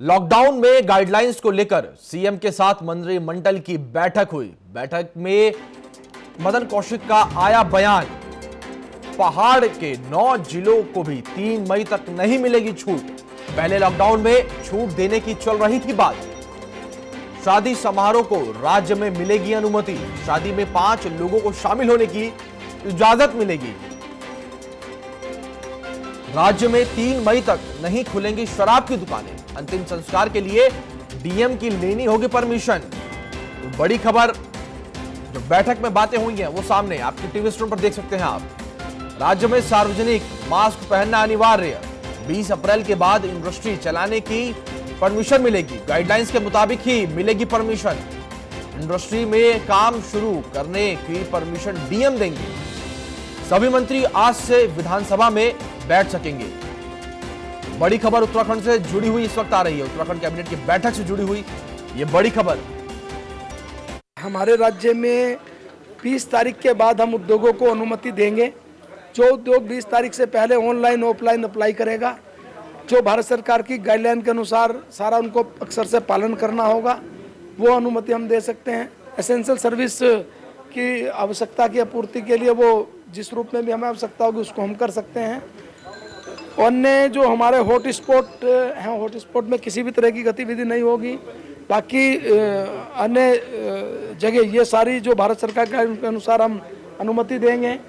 Lockdown में guidelines को लेकर सीएम के साथ मंत्रिमंडल की बैठक हुई। बैठक में मदन कौशिक का आया बयान, पहाड़ के 9 जिलों को भी 3 मई तक नहीं मिलेगी छूट। पहले लॉकडाउन में छूट देने की चल रही थी बात। शादी समारोह को राज्य में मिलेगी अनुमति। शादी में 5 लोगों को शामिल होने की इजाजत मिलेगी। राज्य में 3 मई तक नहीं खुलेंगी शराब की दुकानें। अंतिम संस्कार के लिए डीएम की लेनी होगी परमिशन। तो बड़ी खबर जो बैठक में बातें हुई हैं वो सामने आपकी टीवी स्क्रीन पर देख सकते हैं आप। राज्य में सार्वजनिक मास्क पहनना अनिवार्य। 20 अप्रैल के बाद इंडस्ट्री चलाने की परमिशन मिलेगी। गाइडलाइंस के मुताबिक ही मिलेगी परमिशन। इंडस्ट्री में काम शुरू करने की परमिशन डीएम देंगे। सभी मंत्री आज से विधानसभा में बैठ सकेंगे। बड़ी खबर उत्तराखंड से जुड़ी हुई इस वक्त आ रही है। उत्तराखंड कैबिनेट की बैठक से जुड़ी हुई ये बड़ी खबर। हमारे राज्य में 20 तारीख के बाद हम उद्योगों को अनुमति देंगे। जो उद्योग 20 तारीख से पहले ऑनलाइन ऑफलाइन अप्लाई करेगा, जो भारत सरकार की गाइडलाइन के अनुसार सारा उनको अक्सर से पालन करना होगा, वो अनुमति हम दे सकते हैं। एसेंशियल सर्विस की आवश्यकता की आपूर्ति के लिए वो जिस रूप में भी हमें आवश्यकता होगी उसको हम कर सकते हैं। अन्य जो हमारे हॉट स्पॉट हैं, हॉट स्पॉट में किसी भी तरह की गतिविधि नहीं होगी। बाकी अन्य जगह ये सारी जो भारत सरकार के अनुसार हम अनुमति देंगे।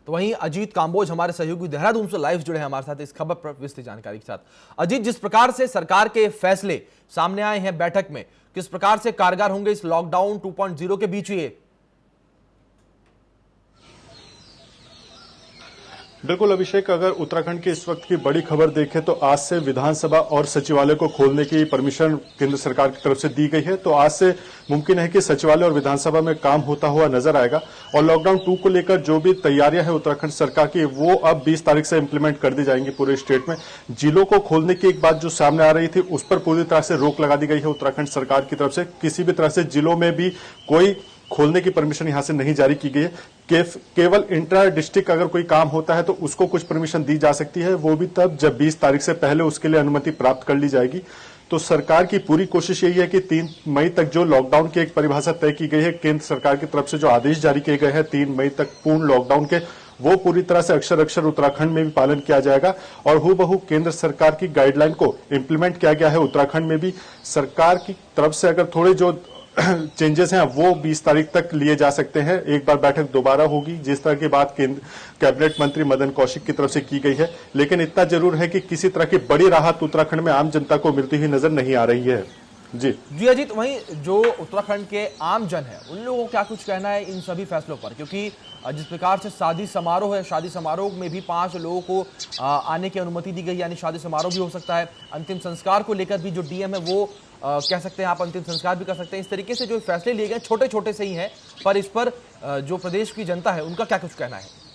तो वहीं अजीत कांबोज हमारे सहयोगी देहरादून से लाइव जुड़े हैं हमारे साथ इस खबर पर विस्तृत जानकारी के साथ। अजीत, जिस प्रकार से सरकार के फैसले सामने आए हैं बैठक में, किस प्रकार से कारगर होंगे इस लॉकडाउन 2.0 के बीच ये? बिल्कुल अभिषेक, अगर उत्तराखंड की इस वक्त की बड़ी खबर देखें तो आज से विधानसभा और सचिवालय को खोलने की परमिशन केंद्र सरकार की तरफ से दी गई है। तो आज से मुमकिन है कि सचिवालय और विधानसभा में काम होता हुआ नजर आएगा। और लॉकडाउन 2 को लेकर जो भी तैयारियां हैं उत्तराखंड सरकार की, वो अब 20 तारीख से इंप्लीमेंट कर दी जाएंगी पूरे स्टेट में। जिलों को खोलने की एक बात जो सामने आ रही थी उस पर पूरी तरह से रोक लगा दी गई है उत्तराखंड सरकार की तरफ से। किसी भी तरह से जिलों में भी कोई खोलने की परमिशन यहां से नहीं जारी की गई है। केवल इंटर डिस्ट्रिक्ट अगर कोई काम होता है तो उसको कुछ परमिशन दी जा सकती है, वो भी तब जब 20 तारीख से पहले उसके लिए अनुमति प्राप्त कर ली जाएगी। तो सरकार की पूरी कोशिश यही है कि 3 मई तक जो लॉकडाउन की एक परिभाषा तय की गई है केंद्र सरकार की तरफ से, जो आदेश जारी किए गए हैं 3 मई तक पूर्ण लॉकडाउन के, वो पूरी तरह से अक्षर उत्तराखंड में भी पालन किया जाएगा। और हूबहू केंद्र सरकार की गाइडलाइन को इंप्लीमेंट किया गया है उत्तराखंड में भी। सरकार की तरफ से अगर थोड़े जो चेंजेस हैं वो 20 तारीख तक लिए जा सकते हैं। एक बार बैठक दोबारा होगी जिस तरह की बात कैबिनेट मंत्री मदन कौशिक की तरफ से की गई है। लेकिन इतना जरूर है कि किसी तरह की बड़ी राहत उत्तराखंड में आम जनता को मिलती हुई नजर नहीं आ रही है। जी अजीत, वहीं जो उत्तराखंड के आम जन है उन लोगों को क्या कुछ कहना है इन सभी फैसलों पर? क्योंकि जिस प्रकार से शादी समारोह है, शादी समारोह में भी 5 लोगों को आने की अनुमति दी गई, यानी शादी समारोह भी हो सकता है। अंतिम संस्कार को लेकर भी जो डीएम है वो कह सकते हैं आप अंतिम संस्कार भी कर सकते हैं। इस तरीके से जो फैसले लिए गए छोटे छोटे से ही हैं, पर इस पर जो प्रदेश की जनता है उनका क्या कुछ कहना है?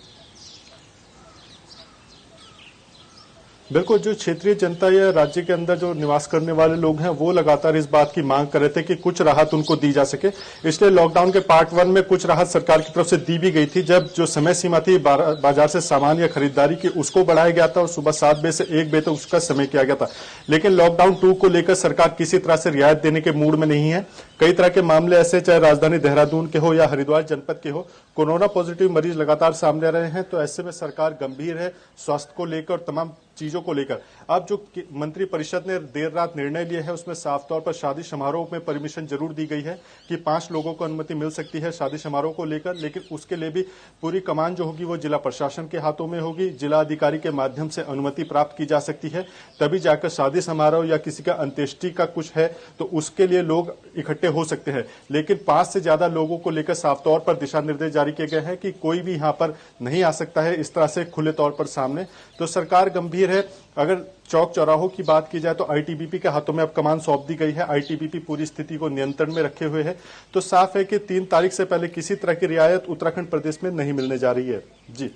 बिल्कुल, जो क्षेत्रीय जनता या राज्य के अंदर जो निवास करने वाले लोग हैं वो लगातार इस बात की मांग कर रहे थे कि कुछ राहत उनको दी जा सके। इसलिए लॉकडाउन के पार्ट 1 में कुछ राहत सरकार की तरफ से दी भी गई थी। जब जो समय सीमा थी बाजार से सामान या खरीदारी की उसको बढ़ाया गया था और सुबह 7 बजे से 1 बजे तक उसका समय किया गया था। लेकिन लॉकडाउन 2 को लेकर सरकार किसी तरह से रियायत देने के मूड में नहीं है। कई तरह के मामले ऐसे, चाहे राजधानी देहरादून के हो या हरिद्वार जनपद के हो, कोरोना पॉजिटिव मरीज लगातार सामने आ रहे हैं। तो ऐसे में सरकार गंभीर है स्वास्थ्य को लेकर और तमाम चीजों को लेकर। अब जो मंत्री परिषद ने देर रात निर्णय लिया है उसमें साफ तौर पर शादी समारोह में परमिशन जरूर दी गई है कि 5 लोगों को अनुमति मिल सकती है शादी समारोह को लेकर। लेकिन उसके लिए भी पूरी कमान जो होगी वो जिला प्रशासन के हाथों में होगी। जिला अधिकारी के माध्यम से अनुमति प्राप्त की जा सकती है, तभी जाकर शादी समारोह या किसी का अंत्येष्टि का कुछ है तो उसके लिए लोग इकट्ठे हो सकते हैं। लेकिन 5 से ज्यादा लोगों को लेकर साफ तौर पर दिशा निर्देश जारी किए गए हैं कि कोई भी यहां पर नहीं आ सकता है इस तरह से खुले तौर पर सामने। तो सरकार गंभीर है। अगर चौक चौराहों की बात की जाए तो आईटीबीपी के हाथों में अब कमान सौंप दी गई है। आईटीबीपी पूरी स्थिति को नियंत्रण में रखे हुए है। तो साफ है कि 3 तारीख से पहले किसी तरह की रियायत उत्तराखंड प्रदेश में नहीं मिलने जा रही है। जी।